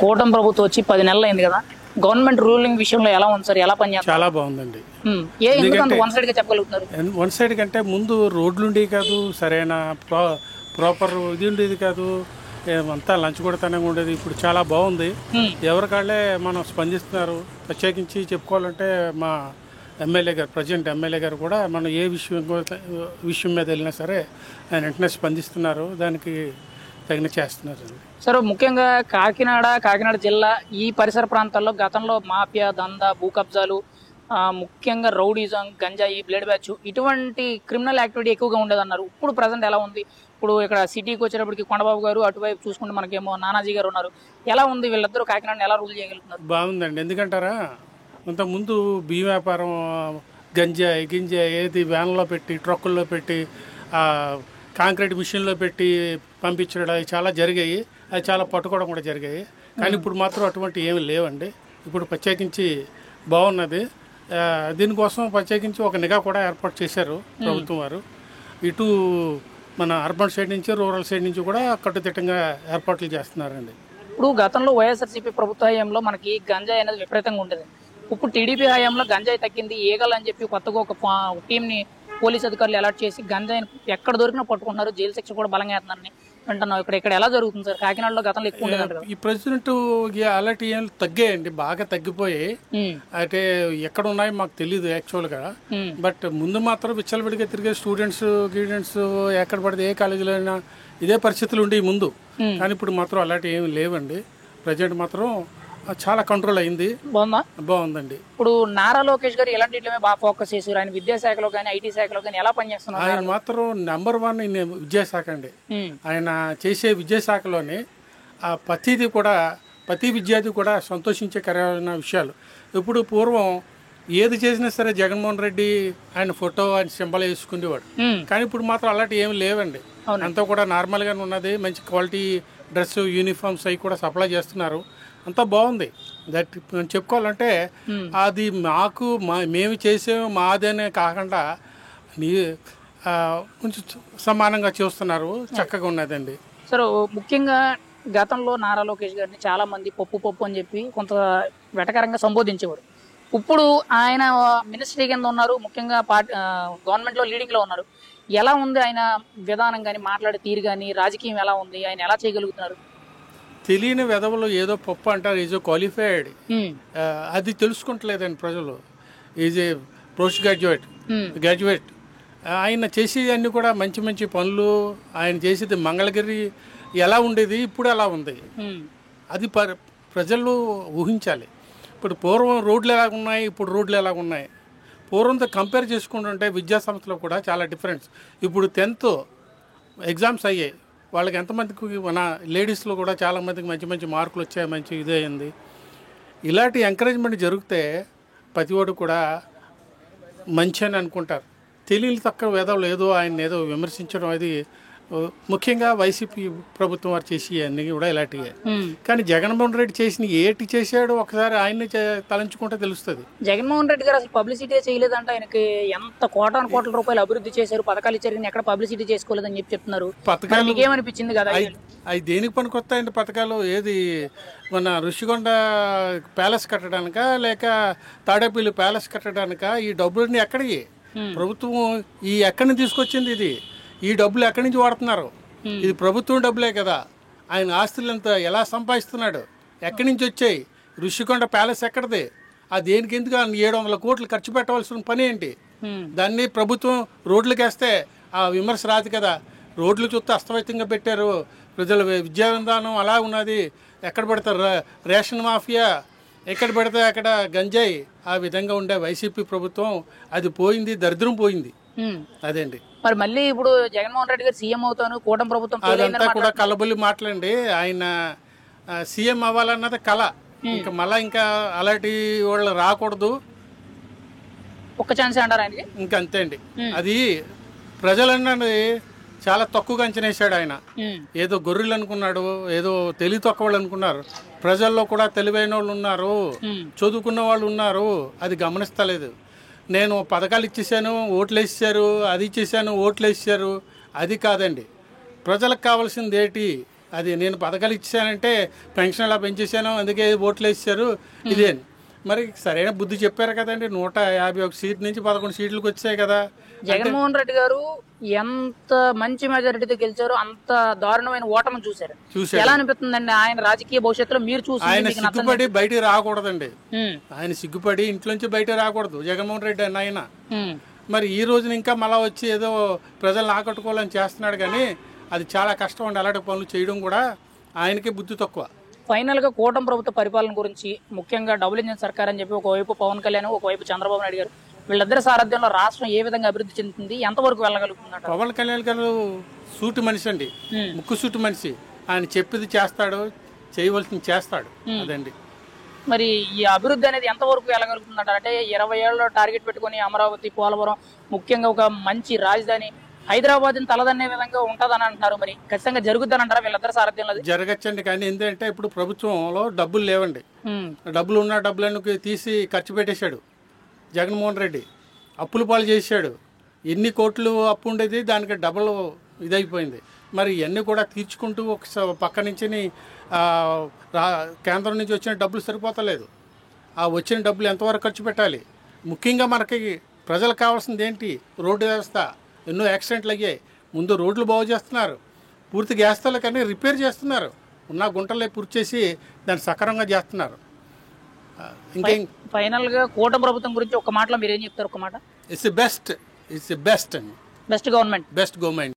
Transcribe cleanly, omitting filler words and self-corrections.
కూటమి ప్రభుత్వం వచ్చి 10 నెలలు అయింది కదా. గవర్నమెంట్ రూలింగ్ విషయంలో ఎలా ఉంది సార్? ఎలా పనిచేస్తారు? చాలా బాగుందండి. ఎందుకంత వన్ సైడ్ గా చెప్పగలుగుతున్నారు? వన్ సైడ్ కంటే ముందు రోడ్లు ఉండేవి కాదు, సరైన ప్రాపర్ ఇది ఉండేది కాదు, అంతా లంచ్ కొడతానే ఉండేది. ఇప్పుడు చాలా బాగుంది. ఎవరికాళ్ళే మనం స్పందిస్తున్నారు. ప్రత్యేకించి చెప్పుకోవాలంటే మా ఎమ్మెల్యే గారు, ప్రజెంట్ ఎమ్మెల్యే గారు కూడా మనం ఏ విషయం మీద వెళ్ళినా సరే ఆయన వెంటనే స్పందిస్తున్నారు, దానికి తగిన చేస్తున్నారు. సార్, ముఖ్యంగా కాకినాడ జిల్లా ఈ పరిసర ప్రాంతాల్లో గతంలో మాఫియా దందా, భూ కబ్జాలు, ముఖ్యంగా రౌడీజం, గంజాయి, బ్లేడ్ బ్యాచ్ ఇటువంటి క్రిమినల్ యాక్టివిటీ ఎక్కువగా ఉండేదన్నారు. ఇప్పుడు ప్రజెంట్ ఎలా ఉంది? ఇప్పుడు ఇక్కడ సిటీకి వచ్చేటప్పటికి కొండబాబు గారు, అటువైపు చూసుకుంటే మనకేమో నానాజీ గారు ఉన్నారు. ఎలా ఉంది? వీళ్ళిద్దరూ కాకినాడని ఎలా రూల్ చేయగలుగుతున్నారు? బాగుందండి. ఎందుకంటారా, ఇంతకుముందు బియ్యం వ్యాపారం, గింజ ఏది వ్యాన్లో పెట్టి, ట్రక్కుల్లో పెట్టి, కాంక్రీట్ మిషన్లో పెట్టి పంపించడం అవి చాలా జరిగాయి. అది చాలా పట్టుకోవడం కూడా జరిగాయి. కానీ ఇప్పుడు మాత్రం అటువంటి ఏమి లేవండి. ఇప్పుడు ప్రత్యేకించి బాగున్నది. దీనికోసం ప్రత్యేకించి ఒక నిఘా కూడా ఏర్పాటు చేశారు ప్రభుత్వం వారు. ఇటు మన అర్బన్ సైడ్ నుంచి, రూరల్ సైడ్ నుంచి కూడా కట్టుదిట్టంగా ఏర్పాట్లు చేస్తున్నారండి. ఇప్పుడు గతంలో వైఎస్ఆర్సీపీ ప్రభుత్వ హయాంలో మనకి గంజాయి అనేది విపరీతంగా ఉండేది. ఇప్పుడు టీడీపీ హయాంలో గంజాయి తగ్గింది. ఈగల్ అని చెప్పి కొత్తగా ఒక టీంని పోలీస్ అధికారులు అలర్ట్ చేసి గంజాయిని ఎక్కడ దొరికినా పట్టుకుంటున్నారు. జైలు శిక్ష కూడా బలంగా వేస్తున్నారని వింటున్నాం. ఇక్కడ ఎలా జరుగుతుంది సార్? కాకినాడలో గతంలో ఎక్కువ ఉండేది. ఈ ప్రెసిడెంట్ అలర్ట్ ఏం తగ్గాయండి, బాగా తగ్గిపోయాయి. అయితే ఎక్కడ ఉన్నాయో మాకు తెలియదు యాక్చువల్గా. బట్ ముందు మాత్రం విచ్చలవిడిగా తిరిగే స్టూడెంట్స్ ఎక్కడ పడితే ఏ కాలేజీలో అయినా ఇదే పరిస్థితులు ఉండేవి ముందు. కానీ ఇప్పుడు మాత్రం అలాంటి ఏమి లేవండి. ప్రజెంట్ మాత్రం చాలా కంట్రోల్ అయింది. బాగుందండి. ఇప్పుడు నారా లోకేష్ గారు ఎలాంటి బాగా ఫోకస్ చేశారు? ఆయన విద్యాశాఖలో కానీ, ఐటీ శాఖలో కానీ ఎలా పనిచేస్తున్నారు? ఆయన మాత్రం నెంబర్ 1 విద్యాశాఖ అండి. ఆయన చేసే విద్యాశాఖలోనే ప్రతిదీ కూడా, ప్రతి విద్యార్థి కూడా సంతోషించకరమైన విషయాలు. ఇప్పుడు పూర్వం ఏది చేసినా సరే జగన్మోహన్ రెడ్డి ఆయన ఫోటో, ఆయన సింబల్ వేసుకునేవాడు. కానీ ఇప్పుడు మాత్రం అలాంటి ఏమి లేవండి. అంతా కూడా నార్మల్గానే ఉన్నది. మంచి క్వాలిటీ డ్రెస్, యూనిఫామ్స్ అవి కూడా సప్లై చేస్తున్నారు. అంతా బాగుంది. దట్ చెప్పుకోవాలంటే అది మేము చేసేవి మాదేనే కాకుండా కొంచెం సమానంగా చూస్తున్నారు. చక్కగా ఉన్నదండి. సార్, ముఖ్యంగా గతంలో నారా లోకేష్ గారిని చాలా మంది పప్పు అని చెప్పి కొంత వెటకరంగా సంబోధించేవారు. ఇప్పుడు ఆయన మినిస్ట్రీ కింద ఉన్నారు, ముఖ్యంగా గవర్నమెంట్లో లీడింగ్లో ఉన్నారు. ఎలా ఉంది ఆయన విధానం కానీ, మాట్లాడే తీరు కానీ, రాజకీయం ఎలా ఉంది? ఆయన ఎలా చేయగలుగుతున్నారు? తెలియని వెధవలు ఏదో పప్పు అంటారు. ఈజ్ క్వాలిఫైడ్, అది తెలుసుకుంటలేదండి ప్రజలు. Is a post graduate. ఆయన చేసేది కూడా మంచి మంచి పనులు. ఆయన చేసేది మంగళగిరి ఎలా ఉండేది, ఇప్పుడు ఎలా ఉంది, అది ప్రజలు ఊహించాలి. ఇప్పుడు పూర్వం రోడ్లు ఎలాగున్నాయి, ఇప్పుడు రోడ్లు ఎలాగున్నాయి. పూర్వంతో కంపేర్ చేసుకుంటుంటే విద్యా సంస్థలో కూడా చాలా డిఫరెన్స్. ఇప్పుడు 10th ఎగ్జామ్స్ అయ్యాయి. వాళ్ళకి ఎంతమందికి, మన లేడీస్లో కూడా చాలామందికి మంచి మంచి మార్కులు వచ్చాయి, మంచి ఇదే అయింది. ఇలాంటి ఎంకరేజ్మెంట్ జరిగితే ప్రతి ఒక్కరు కూడా మంచి అని అనుకుంటారు. తెలియని తక్కువ వేదవలు ఆయన ఏదో విమర్శించడం, అది ముఖ్యంగా వైసీపీ ప్రభుత్వం వారు చేసి అన్నీ కూడా ఇలాంటివే. కానీ జగన్మోహన్ రెడ్డి ఏటి చేశాడో ఒకసారి ఆయన్ని తలంచుకుంటే తెలుస్తుంది. జగన్మోహన్ రెడ్డి గారు అసలు పబ్లిసిటీ చేయలేదంటే, ఆయనకి ఎంత కోట్ల రూపాయలు అభివృద్ధి చేశారు, పథకాలు ఇచ్చారు, కానీ ఎక్కడ పబ్లిసిటీ చేసుకోలేదని చెప్తున్నారు. పథకాలు ఏమనిపించింది కదా? అవి దేనికి పనికొస్తాయండి పథకాలు? ఏది మన ఋషికొండ ప్యాలెస్ కట్టడానికా, లేక తాడేపల్లి ప్యాలెస్ కట్టడానికా? ఈ డబ్బులన్నీ ఎక్కడికి ప్రభుత్వం ఎక్కడి నుంచి తీసుకొచ్చింది? ఈ డబ్బులు ఎక్కడి నుంచి వాడుతున్నారు? ఇది ప్రభుత్వం డబ్బులే కదా. ఆయన ఆస్తులు ఎలా సంపాదిస్తున్నాడు, ఎక్కడి నుంచి వచ్చాయి? ఋషికొండ ప్యాలెస్ ఎక్కడిది? అది దేనికి? ఎందుకు 700 కోట్లు ఖర్చు పెట్టవలసిన పని ఏంటి? దాన్ని ప్రభుత్వం రోడ్లకు వేస్తే ఆ విమర్శ రాదు కదా. రోడ్లు చూస్తే అస్తవ్యస్తంగా పెట్టారు, ప్రజల విద్యా విధానం అలా ఉన్నది, ఎక్కడ పెడతారు రేషన్ మాఫియా, ఎక్కడ పెడితే అక్కడ గంజాయి, ఆ విధంగా ఉండే వైసీపీ ప్రభుత్వం అది పోయింది, దరిద్రం పోయింది. అదేండి. మరి మళ్ళీ ఇప్పుడు జగన్మోహన్ రెడ్డి గారు సీఎం అవుతాను, కూటమి ప్రభుత్వం, అదంతా కూడా కలబొల్లి మాటలండి. ఆయన సీఎం అవ్వాలన్నది కళ. ఇంకా అలాంటి వాళ్ళు రాకూడదు. ఒక్క ఛాన్స్ అంటారు ఆయనకి. ఇంకా అంతే అండి. అది ప్రజలన్నది చాలా తక్కువగా అంచనేశాడు ఆయన. ఏదో గొర్రెలు అనుకున్నాడు, ఏదో తెలివి తక్కువ వాళ్ళు అనుకున్నారు. ప్రజల్లో కూడా తెలివైన వాళ్ళు ఉన్నారు, చదువుకున్న వాళ్ళు ఉన్నారు, అది గమనిస్తలేదు. నేను పథకాలు ఇచ్చేసాను, ఓట్లు వేసేసారు, అది ఇచ్చేసాను, ఓట్లు వేసేసారు, అది కాదండి. ప్రజలకు కావాల్సింది ఏంటి అది నేను పథకాలు ఇచ్చానంటే పెన్షన్ అలా పెంచేశాను అందుకే ఓట్లు వేసారు ఇదే మరి సరైన బుద్ధి చెప్పారు కదండి. 151 సీట్ నుంచి 11 సీట్లకు వచ్చాయి కదా. జగన్మోహన్ రెడ్డి గారు ఎంత మంచి మెజారిటీతో గెలిచారో అంత దారుణమైన ఓటమి చూశారు. ఎలా అనిపిస్తుందండి ఆయన రాజకీయ భవిష్యత్తులో మీరు చూసి? ఆయన సిగ్గుపడి బయటికి రాకూడదండి. ఆయన సిగ్గుపడి ఇంట్లోంచి బయట రాకూడదు జగన్మోహన్ రెడ్డి అని ఆయన. మరి ఈ రోజున ఇంకా మళ్ళా వచ్చి ఏదో ప్రజలను ఆకట్టుకోవాలని చేస్తున్నాడు కానీ అది చాలా కష్టం అండి. అలాంటి పనులు చేయడం కూడా ఆయనకే బుద్ధి తక్కువ. ఫైనల్ గా కూటమి ప్రభుత్వ పరిపాలన గురించి, ముఖ్యంగా డబుల్ ఇంజిన్ సర్కార్ అని చెప్పి ఒకవైపు పవన్ కళ్యాణ్, ఒకవైపు చంద్రబాబు నాయుడు గారు, వీళ్ళిద్దరి సారథ్యంలో రాష్ట్రం ఏ విధంగా అభివృద్ధి చెందుతుంది, ఎంతవరకు వెళ్ళగలుగుతుందంట? పవన్ కళ్యాణ్ గారు సూటి మనిషి అండి, ముక్కు సూటి మనిషి. ఆయన చెప్పింది చేస్తాడు, చేయవలసింది చేస్తాడు. అదండి. మరి ఈ అభివృద్ధి అనేది ఎంతవరకు వెళ్ళగలుగుతుందంట? అంటే 20 ఏళ్ళలో టార్గెట్ పెట్టుకుని అమరావతి, పోలవరం, ముఖ్యంగా ఒక మంచి రాజధాని హైదరాబాద్ తలదన్నే విధంగా ఉంటదని అంటున్నారు. మరి ఖచ్చితంగా జరుగుద్దని అంటారా వీళ్ళిద్దరు సారథ్యంలో? జరగచ్చండి, కానీ ఏంటంటే ఇప్పుడు ప్రభుత్వంలో డబ్బులు లేవండి. డబ్బులు ఉన్న డబ్బులను తీసి ఖర్చు పెట్టేశాడు జగన్మోహన్ రెడ్డి. అప్పులు పాలు చేశాడు. ఎన్ని కోట్లు అప్పు ఉండేది దానికి డబుల్ ఇదైపోయింది. మరి ఇవన్నీ కూడా తీర్చుకుంటూ ఒక పక్క నుంచి కేంద్రం నుంచి వచ్చిన డబ్బులు సరిపోతలేదు. ఆ వచ్చిన డబ్బులు ఎంతవరకు ఖర్చు పెట్టాలి? ముఖ్యంగా మనకి ప్రజలకు కావాల్సింది ఏంటి? రోడ్డు వ్యవస్థ. ఎన్నో యాక్సిడెంట్లు అయ్యాయి. ముందు రోడ్లు బాగు చేస్తున్నారు, పూర్తి చేస్తారు కానీ రిపేర్ చేస్తున్నారు. ఉన్న గుంటలే పూర్తి చేసి దాన్ని సక్రమంగా చేస్తున్నారు. ఇంకేం ఫైనల్ గా కూటమి ప్రభుత్వం గురించి ఒక మాటలో మీరు ఏం చెప్తారు? ఒక మాట. It's best government.